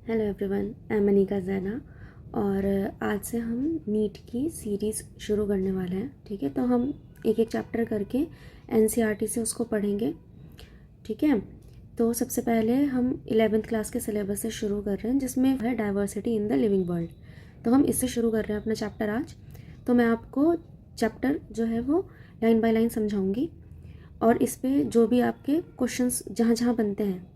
Hello everyone, I am Anika जैना और आज से हम नीट की सीरीज़ शुरू करने वाले हैं। ठीक है, तो हम एक एक चैप्टर करके एनसीईआरटी से उसको पढ़ेंगे। ठीक है, तो सबसे पहले हम 11th क्लास के सिलेबस से शुरू कर रहे हैं, जिसमें है diversity in the living world. तो हम इससे शुरू कर रहे हैं अपना चैप्टर आज। तो मैं आपको चैप्टर जो है वो लाइन बाय लाइन समझाऊँगी और इस पर जो भी आपके क्वेश्चंस जहाँ जहाँ बनते हैं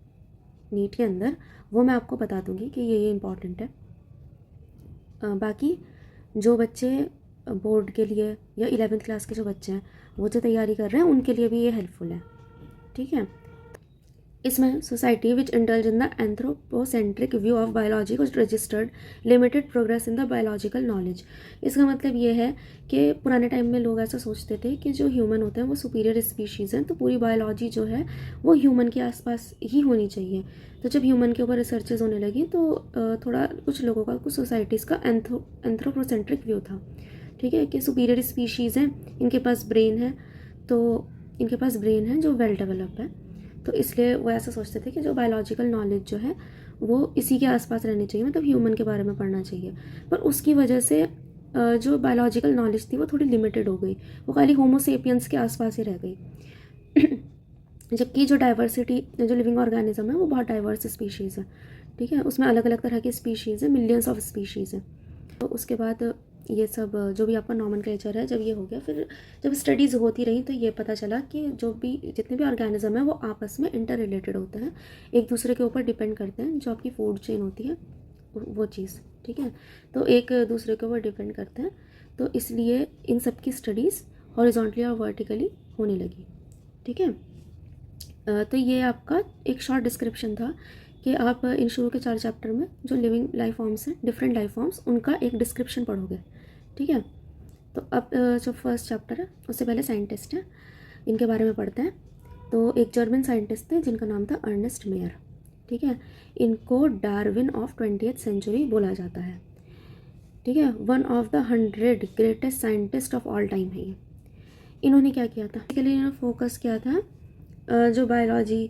नीट के अंदर वो मैं आपको बता दूंगी कि ये इम्पॉर्टेंट है। बाकी जो बच्चे बोर्ड के लिए या 11th क्लास के जो बच्चे हैं वो जो तैयारी कर रहे हैं उनके लिए भी ये हेल्पफुल है। ठीक है, इसमें society which indulge in the anthropocentric view of biology को registered limited progress in the biological knowledge. इसका मतलब ये है कि पुराने टाइम में लोग ऐसा सोचते थे कि जो ह्यूमन होते हैं वो सुपीरियर स्पीशीज़ हैं, तो पूरी बायोलॉजी जो है वो ह्यूमन के आसपास ही होनी चाहिए। तो जब ह्यूमन के ऊपर रिसर्चेज होने लगी तो थोड़ा कुछ लोगों का, कुछ सोसाइटीज़ का एंथ्रोपोसेंट्रिक व्यू था। ठीक है, कि सुपीरियर स्पीशीज़ हैं, इनके पास ब्रेन है, तो इनके पास ब्रेन है जो वेल डेवलप है, तो इसलिए वो ऐसा सोचते थे कि जो बायोलॉजिकल नॉलेज जो है वो इसी के आसपास रहनी चाहिए, मतलब ह्यूमन के बारे में पढ़ना चाहिए। पर उसकी वजह से जो बायोलॉजिकल नॉलेज थी वो थोड़ी लिमिटेड हो गई, वो खाली होमोसेपियंस के आसपास ही रह गई। जबकि जो डाइवर्सिटी, जो लिविंग ऑर्गेनिज्म है वो बहुत डाइवर्स स्पीशीज़ है। ठीक है, उसमें अलग अलग तरह की स्पीशीज़ है, मिलियंस ऑफ स्पीशीज़ है। तो उसके बाद ये सब जो भी आपका नॉमेनक्लेचर है, जब ये हो गया, फिर जब स्टडीज़ होती रही तो ये पता चला कि जो भी जितने भी ऑर्गेनिज्म है वो आपस में इंटर रिलेटेड होते हैं, एक दूसरे के ऊपर डिपेंड करते हैं। जो आपकी फूड चेन होती है वो चीज़, ठीक है, तो एक दूसरे के ऊपर डिपेंड करते हैं। तो इसलिए इन सब की स्टडीज़ हॉरिजॉन्टली और वर्टिकली होने लगी। ठीक है, तो ये आपका एक शॉर्ट डिस्क्रिप्शन था कि आप इन शुरू के 4 चैप्टर में जो लिविंग लाइफ फॉर्म्स हैं, डिफरेंट लाइफ फॉर्म्स, उनका एक डिस्क्रिप्शन पढ़ोगे। ठीक है, तो अब जो फर्स्ट चैप्टर है उससे पहले साइंटिस्ट है, इनके बारे में पढ़ते हैं। तो एक जर्मन साइंटिस्ट थे जिनका नाम था अर्नेस्ट मेयर। ठीक है, इनको डार्विन ऑफ 20th सेंचुरी बोला जाता है। ठीक है, 1 of the 100 greatest scientist of all time है ये। इन्होंने क्या किया था, इसके लिए इन्होंने फोकस किया था जो बायोलॉजी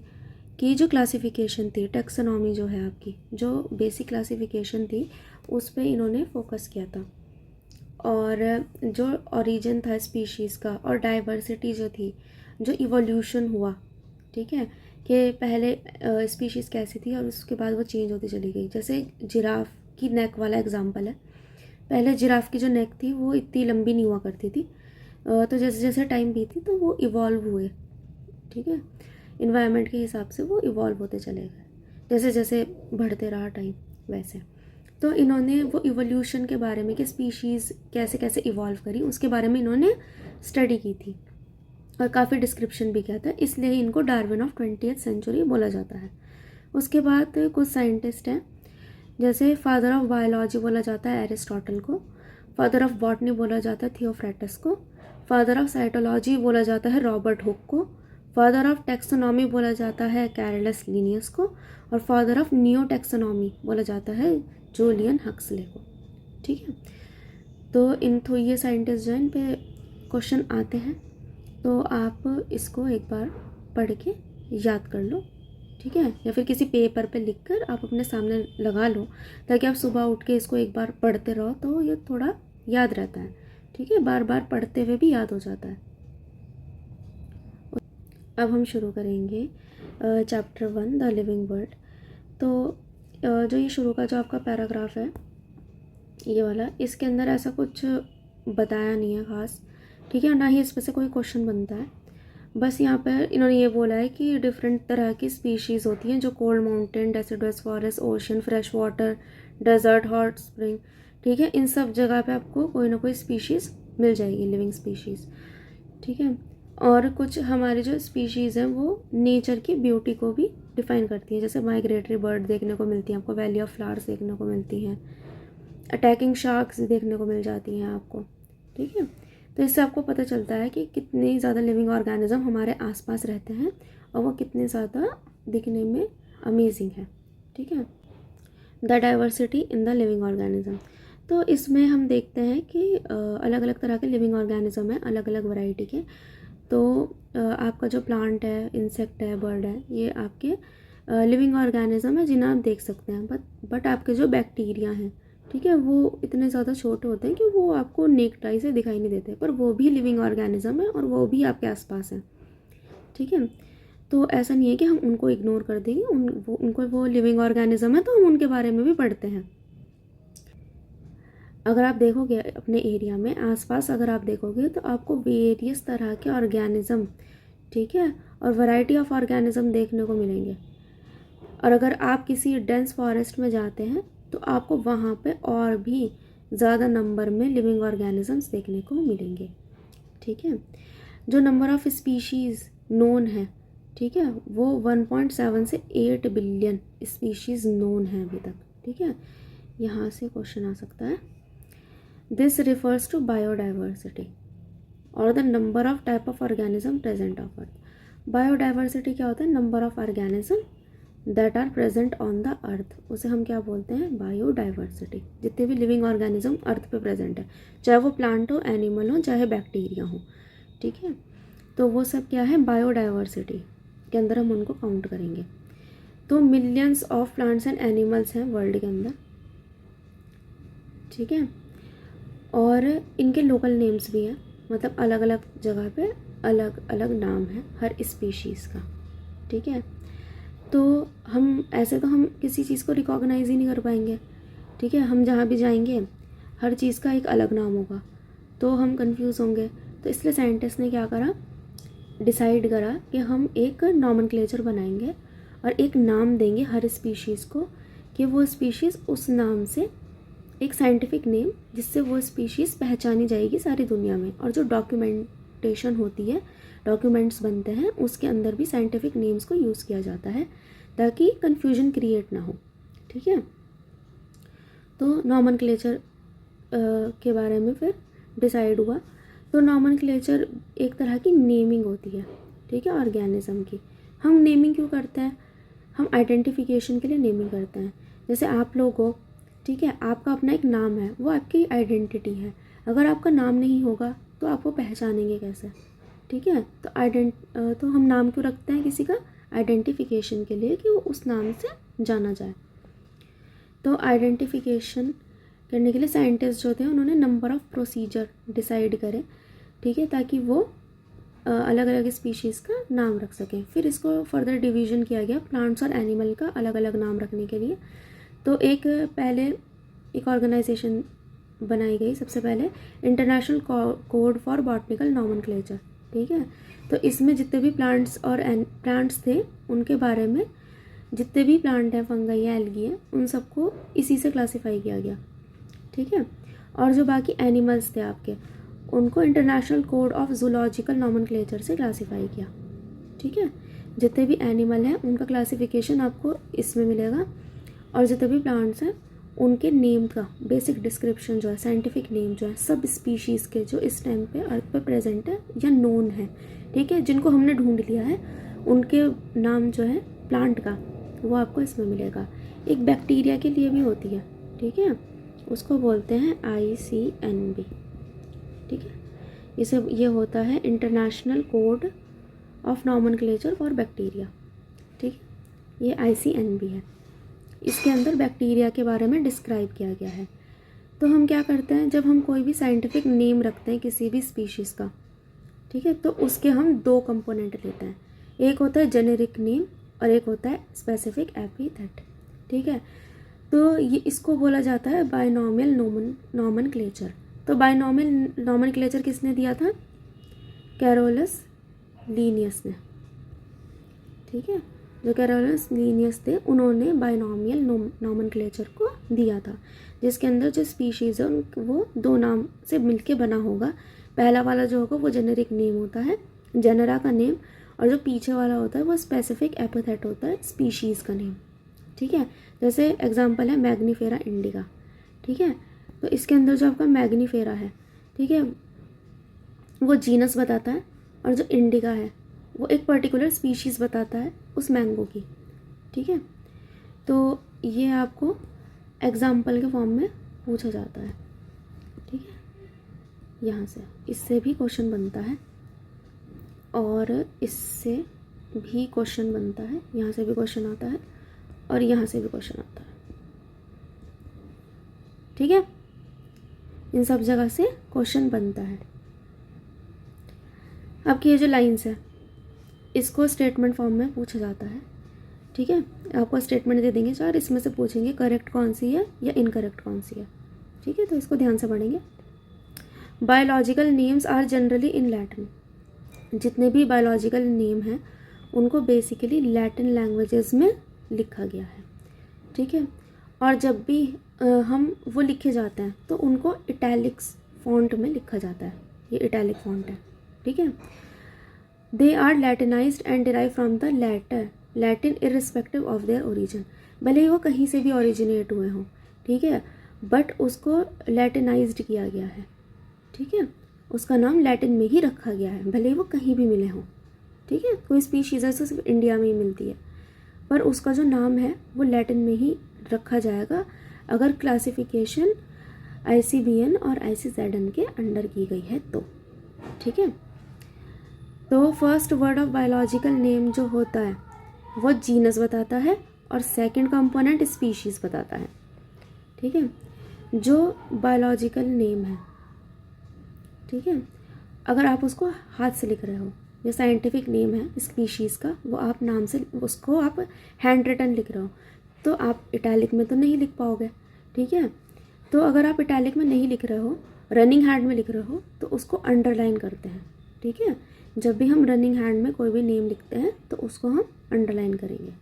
की जो क्लासिफिकेशन थी, टेक्सोनॉमी जो है आपकी, जो बेसिक क्लासिफिकेशन थी, उस पर इन्होंने फोकस किया था। और जो ओरिजिन था स्पीशीज़ का और डाइवर्सिटी जो थी, जो इवोल्यूशन हुआ, ठीक है, कि पहले स्पीशीज़ कैसी थी और उसके बाद वो चेंज होती चली गई। जैसे जिराफ की नेक वाला एग्जांपल है। पहले जिराफ की जो नेक थी वो इतनी लंबी नहीं हुआ करती थी, तो जैसे जैसे टाइम बीती तो वो इवॉल्व हुए। ठीक है, इन्वायरमेंट के हिसाब से वो इवॉल्व होते चले गए, जैसे जैसे बढ़ते रहा टाइम वैसे। तो इन्होंने वो इवोल्यूशन के बारे में कि स्पीशीज़ कैसे कैसे इवॉल्व करी, उसके बारे में इन्होंने स्टडी की थी और काफ़ी डिस्क्रिप्शन भी किया था, इसलिए इनको डार्विन ऑफ 20th सेंचुरी बोला जाता है। उसके बाद कुछ साइंटिस्ट हैं, जैसे फादर ऑफ बायोलॉजी बोला जाता है एरिस्टोटल को, फादर ऑफ बॉटनी बोला जाता है थियोफ्रेटस को, फादर ऑफ साइटोलॉजी बोला जाता है रॉबर्ट हुक को, फादर ऑफ टेक्सोनॉमी बोला जाता है कैरलस लिनियस को, और फादर ऑफ न्यू टेक्सोनॉमी बोला जाता है जूलियन हक्सले को। ठीक है, तो ये साइंटिस्ट जो इन पे क्वेश्चन आते हैं, तो आप इसको एक बार पढ़ के याद कर लो। ठीक है, या फिर किसी पेपर पे लिखकर आप अपने सामने लगा लो, ताकि आप सुबह उठ के इसको एक बार पढ़ते रहो तो ये थोड़ा याद रहता है। ठीक है, बार बार पढ़ते हुए भी याद हो जाता है। अब हम शुरू करेंगे चैप्टर 1 द लिविंग वर्ल्ड। तो जो ये शुरू का जो आपका पैराग्राफ है ये वाला, इसके अंदर ऐसा कुछ बताया नहीं है ख़ास। ठीक है, ना ही इस पर से कोई क्वेश्चन बनता है। बस यहाँ पर इन्होंने ये बोला है कि डिफरेंट तरह की स्पीशीज़ होती हैं, जो cold mountain, deciduous forest, ocean, fresh water, desert, hot spring. ठीक है, इन सब जगह पे आपको कोई ना कोई स्पीशीज़ मिल जाएगी, लिविंग स्पीशीज़। ठीक है, और कुछ हमारी जो स्पीशीज़ हैं वो नेचर की ब्यूटी को भी डिफ़ाइन करती हैं, जैसे माइग्रेटरी बर्ड देखने को मिलती हैं आपको, वैली ऑफ फ्लावर्स देखने को मिलती हैं, अटैकिंग शार्क्स देखने को मिल जाती हैं आपको। ठीक है, तो इससे आपको पता चलता है कि कितने ज़्यादा लिविंग ऑर्गेनिज्म हमारे आसपास रहते हैं और वो कितने ज़्यादा दिखने में अमेजिंग है। ठीक है, the diversity in the living organism. तो इसमें हम देखते हैं कि अलग अलग तरह के लिविंग ऑर्गेनिज्म हैं, अलग अलग वैरायटी के। तो आपका जो प्लांट है, इंसेक्ट है, बर्ड है, ये आपके लिविंग ऑर्गेनिज्म है जिन्हें आप देख सकते हैं, बट आपके जो बैक्टीरिया हैं, ठीक है, वो इतने ज़्यादा छोटे होते हैं कि वो आपको नेक्ड आई से दिखाई नहीं देते, पर वो भी लिविंग ऑर्गेनिज्म है और वो भी आपके आसपास हैं, ठीक है। तो ऐसा नहीं है कि हम उनको इग्नोर कर देंगे, उनको वो लिविंग ऑर्गेनिज्म है तो हम उनके बारे में भी पढ़ते हैं। अगर आप देखोगे अपने एरिया में आसपास, अगर आप देखोगे तो आपको वेरियस तरह के ऑर्गेनिज्म, ठीक है, और वैरायटी ऑफ ऑर्गेनिज्म देखने को मिलेंगे। और अगर आप किसी डेंस फॉरेस्ट में जाते हैं तो आपको वहाँ पे और भी ज़्यादा नंबर में लिविंग ऑर्गेनिजम्स देखने को मिलेंगे, ठीक है। जो नंबर ऑफ़ स्पीशीज़ नोन है, ठीक है, वो 1.7 से 8 बिलियन स्पीशीज़ नोन है अभी तक, ठीक है। यहाँ से क्वेश्चन आ सकता है, दिस रिफर्स टू बायोडाइवर्सिटी और the number of type of organism present of earth. Biodiversity क्या होता है? Number of organism that are present on the earth, उसे हम क्या बोलते हैं? बायोडाइवर्सिटी। जितने भी लिविंग ऑर्गेनिज्म अर्थ पे प्रेजेंट है, चाहे वो प्लांट हो, एनिमल हो, चाहे बैक्टीरिया हो, ठीक है, तो वो सब क्या है? बायोडाइवर्सिटी के अंदर हम उनको काउंट करेंगे। तो millions of plants and animals हैं वर्ल्ड के अंदर, ठीक है, और इनके लोकल नेम्स भी हैं, मतलब अलग अलग जगह पे अलग अलग नाम है हर स्पीशीज़ का, ठीक है। तो हम ऐसे तो हम किसी चीज़ को रिकॉग्नाइज़ ही नहीं कर पाएंगे, ठीक है, हम जहाँ भी जाएंगे हर चीज़ का एक अलग नाम होगा तो हम कंफ्यूज होंगे। तो इसलिए साइंटिस्ट ने क्या करा, डिसाइड करा कि हम एक नॉमेनक्लेचर बनाएंगे और एक नाम देंगे हर स्पीशीज़ को, कि वो स्पीशीज़ उस नाम से, एक साइंटिफिक नेम जिससे वो स्पीशीज़ पहचानी जाएगी सारी दुनिया में। और जो डॉक्यूमेंटेशन होती है, डॉक्यूमेंट्स बनते हैं, उसके अंदर भी साइंटिफिक नेम्स को यूज़ किया जाता है ताकि कन्फ्यूजन क्रिएट ना हो, ठीक है। तो नॉमेनक्लेचर के बारे में फिर डिसाइड हुआ। तो नॉमेनक्लेचर एक तरह की नेमिंग होती है, ठीक है, ऑर्गेनिज्म की। हम नेमिंग क्यों करते हैं? हम आइडेंटिफिकेशन के लिए नेमिंग करते हैं। जैसे आप लोग हो, ठीक है, आपका अपना एक नाम है, वो आपकी आइडेंटिटी है। अगर आपका नाम नहीं होगा तो आप वो पहचानेंगे कैसे, ठीक है। तो हम नाम क्यों रखते हैं किसी का? आइडेंटिफिकेशन के लिए, कि वो उस नाम से जाना जाए। तो आइडेंटिफिकेशन करने के लिए साइंटिस्ट जो थे उन्होंने नंबर ऑफ़ प्रोसीजर डिसाइड करे, ठीक है, ताकि वो अलग अलग स्पीशीज़ का नाम रख सकें। फिर इसको फर्दर डिवीज़न किया गया प्लांट्स और एनिमल का अलग अलग नाम रखने के लिए। तो पहले एक ऑर्गेनाइजेशन बनाई गई, सबसे पहले international code for botanical nomenclature, ठीक है। तो इसमें जितने भी प्लांट्स थे उनके बारे में, जितने भी प्लांट हैं, फंगाई या एल्गी हैं, उन सबको इसी से क्लासीफाई किया गया, ठीक है। और जो बाकी एनिमल्स थे आपके, उनको international code of zoological nomenclature से क्लासीफाई किया, ठीक है। जितने भी एनिमल हैं उनका क्लासिफिकेशन आपको इसमें मिलेगा, और जितने भी प्लांट्स हैं उनके नेम का बेसिक डिस्क्रिप्शन जो है, साइंटिफिक नेम जो है सब स्पीशीज़ के जो इस टाइम पे अर्थ पे प्रेजेंट है या नोन है, ठीक है, जिनको हमने ढूंढ लिया है, उनके नाम जो है प्लांट का, वो आपको इसमें मिलेगा। एक बैक्टीरिया के लिए भी होती है, ठीक है, उसको बोलते हैं ICNB, ठीक है। ये होता है international code of nomenclature for bacteria, ठीक है, ये ICNB है। इसके अंदर बैक्टीरिया के बारे में डिस्क्राइब किया गया है। तो हम क्या करते हैं, जब हम कोई भी साइंटिफिक नेम रखते हैं किसी भी स्पीशीज़ का, ठीक है, तो उसके हम दो कंपोनेंट लेते हैं, एक होता है जेनेरिक नेम और एक होता है स्पेसिफिक एपिथेट, ठीक है। तो ये इसको बोला जाता है बायनॉमियल नॉमेनक्लेचर। तो बायनॉमियल नॉमेनक्लेचर किसने दिया था? कैरोलस लीनियस ने, ठीक है। जो कैरोलस लीनियस थे उन्होंने बायनॉमियल नॉमेनक्लेचर को दिया था, जिसके अंदर जो स्पीशीज़ है वो दो नाम से मिलके बना होगा। पहला वाला जो होगा वो जेनेरिक नेम होता है, जेनरा का नेम, और जो पीछे वाला होता है वो स्पेसिफिक एपिथेट होता है, स्पीशीज़ का नेम, ठीक है। जैसे एग्जांपल है मैग्नीफेरा इंडिका, ठीक है। तो इसके अंदर जो आपका मैग्नीफेरा है, ठीक है, वो जीनस बताता है, और जो इंडिका है वो एक पर्टिकुलर स्पीशीज़ बताता है उस मैंगो की, ठीक है। तो ये आपको एग्जाम्पल के फॉर्म में पूछा जाता है, ठीक है। यहाँ से इससे भी क्वेश्चन बनता है, और इससे भी क्वेश्चन बनता है, यहाँ से भी क्वेश्चन आता है और यहाँ से भी क्वेश्चन आता है, ठीक है। इन सब जगह से क्वेश्चन बनता है। आपकी ये जो लाइंस है इसको स्टेटमेंट फॉर्म में पूछा जाता है, ठीक है। आपको स्टेटमेंट दे देंगे 4, इसमें से पूछेंगे करेक्ट कौन सी है या इनकरेक्ट कौन सी है, ठीक है। तो इसको ध्यान से पढ़ेंगे। Biological names are generally in Latin. जितने भी बायोलॉजिकल नेम हैं उनको बेसिकली लैटिन लैंग्वेजेस में लिखा गया है, ठीक है। और जब भी हम वो लिखे जाते हैं तो उनको इटैलिक्स फॉन्ट में लिखा जाता है, ये इटैलिक फॉन्ट है, ठीक है। They are Latinized and derive from the Latin irrespective of their origin. भले ही वो कहीं से भी ओरिजिनेट हुए हों, ठीक है, बट उसको लैटिनाइज्ड किया गया है, ठीक है। उसका नाम लैटिन में ही रखा गया है, भले ही वो कहीं भी मिले हों, ठीक है। कोई स्पीशीज़ है तो सिर्फ इंडिया में ही मिलती है, पर उसका जो नाम है वो लैटिन में ही रखा जाएगा अगर क्लासिफिकेशन ICBN और ICZN के अंडर की गई है तो, ठीक है। तो first word of biological name जो होता है वो जीनस बताता है और सेकंड कंपोनेंट स्पीशीज़ बताता है, ठीक है। जो बायोलॉजिकल नेम है, ठीक है, अगर आप उसको हाथ से लिख रहे हो, जो साइंटिफिक नेम है स्पीशीज़ का वो आप नाम से उसको आप हैंड रिटन लिख रहे हो तो आप इटैलिक में तो नहीं लिख पाओगे, ठीक है। तो अगर आप इटैलिक में नहीं लिख रहे हो, रनिंग हैंड में लिख रहे हो तो उसको अंडरलाइन करते हैं, ठीक है। जब भी हम रनिंग हैंड में कोई भी नेम लिखते हैं तो उसको हम अंडरलाइन करेंगे।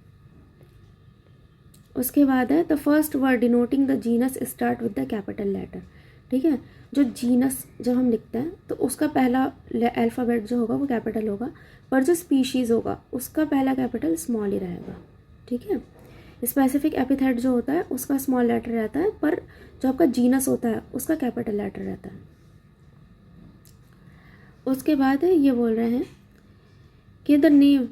उसके बाद है the first word denoting the genus start with the capital letter, ठीक है। जो जीनस जब हम लिखते हैं तो उसका पहला अल्फ़ाबेट जो होगा वो कैपिटल होगा, पर जो स्पीशीज़ होगा उसका पहला कैपिटल स्मॉल ही रहेगा, ठीक है। स्पेसिफिक एपिथेट जो होता है उसका स्मॉल लेटर रहता है, पर जो आपका जीनस होता है उसका कैपिटल लेटर रहता है। उसके बाद ये बोल रहे हैं कि the name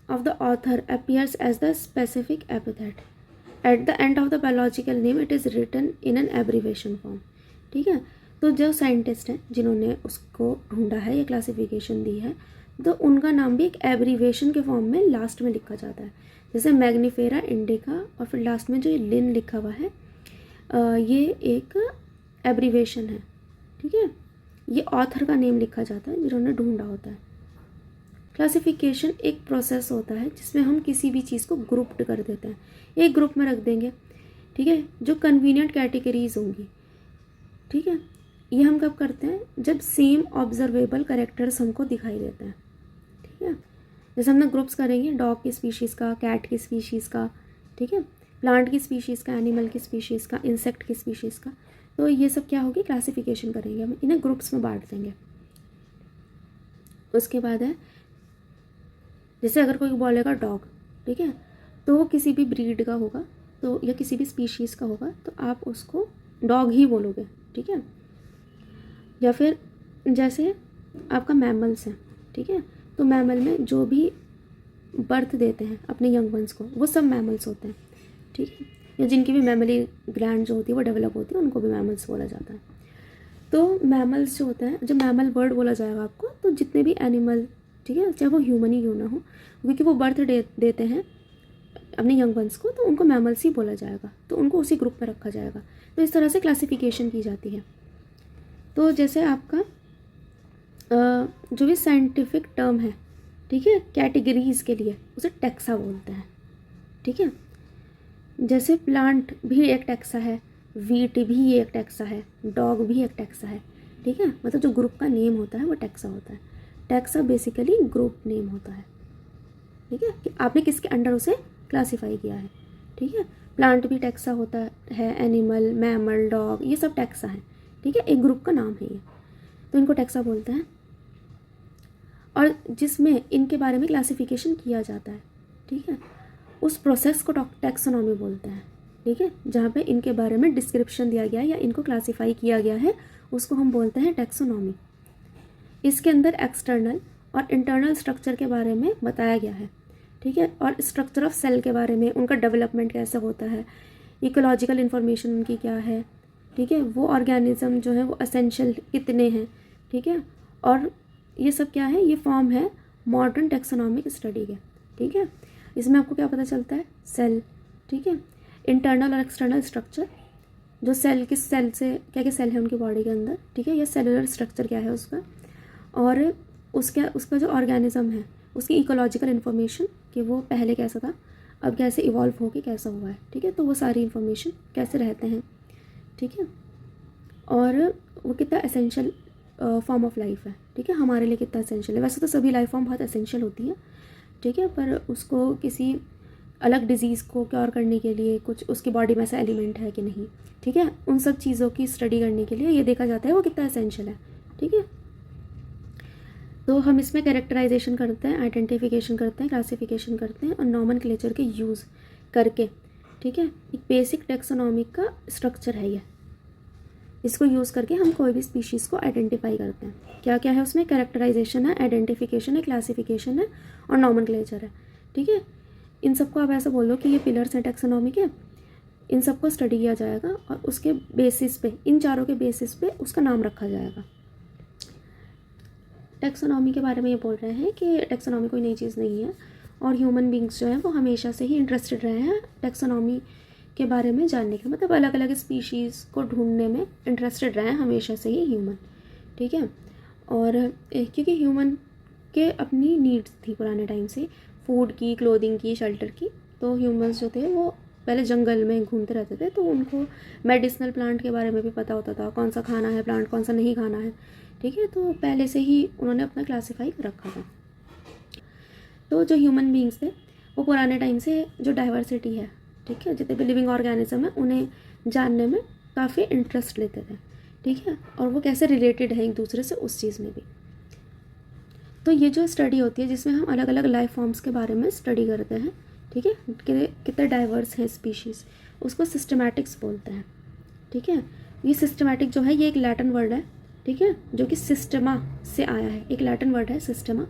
of the author appears as the specific epithet at the end of the biological name, it is written in an abbreviation form, ठीक है। तो जो साइंटिस्ट हैं जिन्होंने उसको ढूंढा है या क्लासिफिकेशन दी है तो उनका नाम भी एक एब्रीवेशन के फॉर्म में लास्ट में लिखा जाता है, जैसे मैग्नीफेरा इंडिका और फिर लास्ट में जो ये लिन लिखा हुआ है ये एक एब्रीवेशन है, ठीक है। ये ऑथर का नेम लिखा जाता है जिन्होंने ढूंढा होता है। क्लासिफिकेशन एक प्रोसेस होता है जिसमें हम किसी भी चीज़ को ग्रुप्ड कर देते हैं, एक ग्रुप में रख देंगे, ठीक है, जो कन्वीनियंट कैटेगरीज होंगी, ठीक है। ये हम कब करते हैं, जब सेम ऑब्जर्वेबल कैरेक्टर्स हमको दिखाई देते हैं, ठीक है। जैसे हमने ग्रुप्स करेंगे डॉग की स्पीशीज़ का, कैट की स्पीशीज़ का, ठीक है, प्लांट की स्पीशीज़ का, एनिमल की स्पीशीज़ का, इंसेक्ट की स्पीशीज़ का, तो ये सब क्या होगी, क्लासिफिकेशन करेंगे हम, इन्हें ग्रुप्स में बांट देंगे। उसके बाद है जैसे अगर कोई बोलेगा डॉग, ठीक है, तो वो किसी भी ब्रीड का होगा तो या किसी भी स्पीशीज़ का होगा तो आप उसको डॉग ही बोलोगे, ठीक है। या फिर जैसे आपका मैमल्स हैं, ठीक है, तो मैमल में जो भी बर्थ देते हैं अपने यंग वंस को वो सब मैमल्स होते हैं, ठीक है, या जिनकी भी मैमली ग्लैंड जो होती है वो डेवलप होती है उनको भी मैमल्स बोला जाता है। तो मैमल्स जो होते हैं, जब मैमल वर्ड बोला जाएगा आपको तो जितने भी एनिमल, ठीक है, चाहे वो ह्यूमन ही क्यों ना हो, क्योंकि वो बर्थ देते हैं अपने यंग वंस को तो उनको मैमल्स ही बोला जाएगा, तो उनको उसी ग्रुप में रखा जाएगा। तो इस तरह से क्लासिफिकेशन की जाती है। तो जैसे आपका जो भी साइंटिफिक टर्म है, ठीक है, कैटेगरीज के लिए उसे टैक्सा बोलते हैं, ठीक है। जैसे प्लांट भी एक टैक्सा है, वीट भी एक टैक्सा है, डॉग भी एक टैक्सा है, ठीक है, मतलब जो ग्रुप का नेम होता है वो टैक्सा होता है। टैक्सा बेसिकली ग्रुप नेम होता है, ठीक है, कि आपने किसके अंडर उसे क्लासीफाई किया है, ठीक है। प्लांट भी टैक्सा होता है, एनिमल, मैमल, डॉग, ये सब टैक्सा है, ठीक है, एक ग्रुप का नाम है ये, तो इनको टैक्सा बोलते हैं। और जिसमें इनके बारे में क्लासिफिकेशन किया जाता है, ठीक है, उस प्रोसेस को टैक्सोनॉमी बोलते हैं, ठीक है, जहाँ पे इनके बारे में डिस्क्रिप्शन दिया गया है या इनको क्लासीफाई किया गया है उसको हम बोलते हैं टैक्सोनॉमी। इसके अंदर एक्सटर्नल और इंटरनल स्ट्रक्चर के बारे में बताया गया है, ठीक है, और स्ट्रक्चर ऑफ सेल के बारे में, उनका डेवलपमेंट कैसे होता है, इकोलॉजिकल इन्फॉर्मेशन उनकी क्या है, ठीक है, वो ऑर्गेनिज्म जो है वो एसेंशियल कितने हैं, ठीक है, और ये सब क्या है, ये फॉर्म है मॉडर्न टैक्सोनॉमिक स्टडी के, ठीक है। इसमें आपको क्या पता चलता है, सेल, ठीक है, इंटरनल और एक्सटर्नल स्ट्रक्चर, जो सेल किस सेल से क्या क्या सेल है उनकी बॉडी के अंदर, ठीक है, ये सेलुलर स्ट्रक्चर क्या है उसका, और उसका जो ऑर्गेनिज्म है उसकी इकोलॉजिकल इन्फॉर्मेशन कि वो पहले कैसा था, अब कैसे इवॉल्व होके कैसा हुआ है, ठीक है, तो वो सारी इन्फॉर्मेशन कैसे रहते हैं, ठीक है, और वो कितना एसेंशियल फॉर्म ऑफ लाइफ है, ठीक है, हमारे लिए कितना एसेंशियल है। वैसे तो सभी लाइफ फॉर्म बहुत एसेंशियल होती है, ठीक है, पर उसको किसी अलग डिजीज़ को क्योर करने के लिए कुछ उसकी बॉडी में ऐसा एलिमेंट है कि नहीं, ठीक है, उन सब चीज़ों की स्टडी करने के लिए ये देखा जाता है वो कितना एसेंशियल है, ठीक है। तो हम इसमें कैरेक्टराइजेशन करते हैं, आइडेंटिफिकेशन करते हैं, क्लासिफिकेशन करते हैं और नॉमेनक्लेचर के यूज़ करके, ठीक है, एक बेसिक टेक्सोनॉमिक का स्ट्रक्चर है ये। इसको यूज़ करके हम कोई भी स्पीशीज़ को आइडेंटिफाई करते हैं। क्या क्या है उसमें, कैरेक्टराइजेशन है, आइडेंटिफिकेशन है, क्लासिफिकेशन है और नॉमेनक्लेचर है, ठीक है। इन सबको आप ऐसा बोल दो कि ये पिलर्स हैं टैक्सोनॉमी के, इन सबको स्टडी किया जाएगा और उसके बेसिस पे, इन चारों के बेसिस पे उसका नाम रखा जाएगा। टैक्सोनॉमी के बारे में ये बोल रहे हैं कि टैक्सोनॉमी कोई नई चीज़ नहीं है और ह्यूमन बींग्स जो हैं वो हमेशा से ही इंटरेस्टेड रहे हैं टैक्सोनॉमी के बारे में जानने के, मतलब अलग अलग स्पीशीज़ को ढूंढने में इंटरेस्टेड रहे हैं हमेशा से ही ह्यूमन, ठीक है। और क्योंकि ह्यूमन के अपनी नीड्स थी पुराने टाइम से, फूड की, क्लोथिंग की, शेल्टर की, तो ह्यूमंस जो थे वो पहले जंगल में घूमते रहते थे, तो उनको मेडिसिनल प्लांट के बारे में भी पता होता था, कौन सा खाना है प्लांट, कौन सा नहीं खाना है, ठीक है, तो पहले से ही उन्होंने अपना क्लासीफाई कर रखा था। तो जो ह्यूमन बींग्स थे वो पुराने टाइम से जो डाइवर्सिटी है, ठीक है, जितने भी लिविंग ऑर्गेनिज्म है उन्हें जानने में काफ़ी इंटरेस्ट लेते थे, ठीक है, और वो कैसे रिलेटेड है एक दूसरे से उस चीज़ में भी। तो ये जो स्टडी होती है जिसमें हम अलग अलग लाइफ फॉर्म्स के बारे में स्टडी करते हैं, ठीक है, कितने डाइवर्स हैं स्पीशीज़, उसको सिस्टमैटिक्स बोलते हैं, ठीक है। ये सिस्टमैटिक जो है ये एक लैटिन वर्ड है, ठीक है, जो कि सिस्टमा से आया है, एक लैटिन वर्ड है सिस्टमा,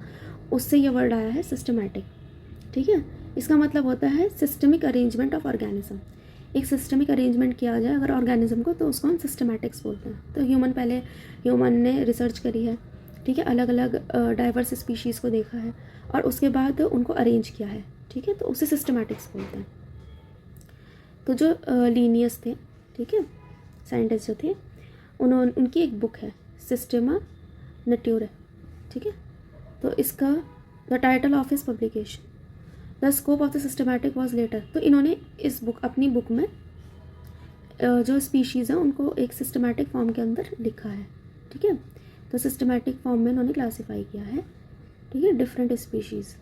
उससे ये वर्ड आया है सिस्टमैटिक, ठीक है। इसका मतलब होता है सिस्टमिक अरेंजमेंट ऑफ ऑर्गेनिज्म। एक सिस्टमिक अरेंजमेंट किया जाए अगर ऑर्गेनिज्म को तो उसको हम सिस्टमैटिक्स बोलते हैं। तो ह्यूमन ने रिसर्च करी है, ठीक है, अलग अलग डाइवर्स स्पीशीज़ को देखा है और उसके बाद उनको अरेंज किया है, ठीक है, तो उसे सिस्टमैटिक्स बोलते हैं। तो जो लीनियस थे, ठीक है, साइंटिस्ट जो थे, उनकी एक बुक है सिस्टेमा नेटूरे, ठीक है, तो इसका the title of his publication the scope of the systematic was letter. तो इन्होंने इस बुक, अपनी बुक में जो स्पीशीज़ हैं उनको एक सिस्टमैटिक फॉर्म के अंदर लिखा है, ठीक है, तो सिस्टमैटिक फॉर्म में इन्होंने क्लासीफाई किया है, ठीक है, डिफरेंट स्पीशीज़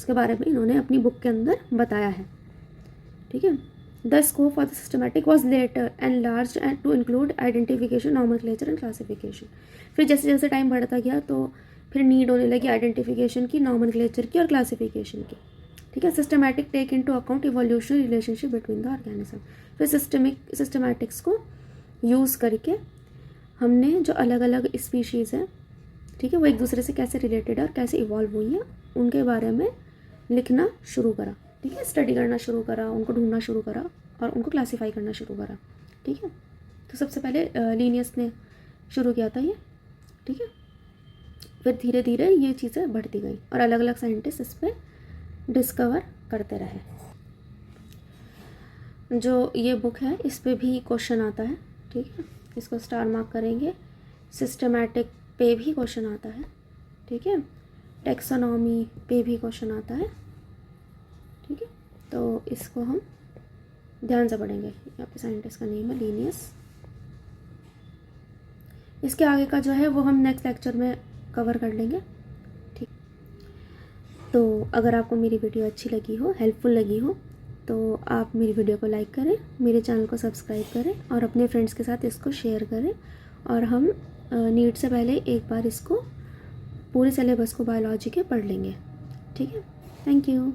के बारे में इन्होंने अपनी बुक के अंदर बताया है, ठीक है। The scope of the systematic was later enlarged and to include identification, nomenclature and classification. फिर जैसे जैसे टाइम बढ़ता गया तो फिर नीड होने लगी आइडेंटिफिकेशन की, नॉमेनक्लेचर की और क्लासिफिकेशन की, ठीक है। Systematic take into account evolutionary relationship between the organism. फिर सिस्टमैटिक्स को यूज़ करके हमने जो अलग अलग स्पीशीज़ हैं, ठीक है, वो एक दूसरे से कैसे रिलेटेड है और कैसे इवॉल्व हुई हैं उनके बारे में लिखना शुरू करा, ठीक है, स्टडी करना शुरू करा, उनको ढूंढना शुरू करा और उनको क्लासीफाई करना शुरू करा, ठीक है। तो सबसे पहले लीनियस ने शुरू किया था ये, ठीक है, फिर धीरे धीरे ये चीज़ें बढ़ती गई और अलग अलग साइंटिस्ट इस पर डिस्कवर करते रहे। जो ये बुक है इस पे भी क्वेश्चन आता है, ठीक है, इसको स्टार मार्क करेंगे। सिस्टमैटिक पे भी क्वेश्चन आता है, ठीक है, टैक्सोनॉमी पे भी क्वेश्चन आता है, ठीक है, तो इसको हम ध्यान से पढ़ेंगे। यहाँ पे साइंटिस्ट का नेम है लीनियस। इसके आगे का जो है वो हम नेक्स्ट लेक्चर में कवर कर लेंगे, ठीक। तो अगर आपको मेरी वीडियो अच्छी लगी हो, हेल्पफुल लगी हो, तो आप मेरी वीडियो को लाइक करें, मेरे चैनल को सब्सक्राइब करें और अपने फ्रेंड्स के साथ इसको शेयर करें। और हम नीट से पहले एक बार इसको पूरे सिलेबस को बायोलॉजी के पढ़ लेंगे, ठीक है। Thank you.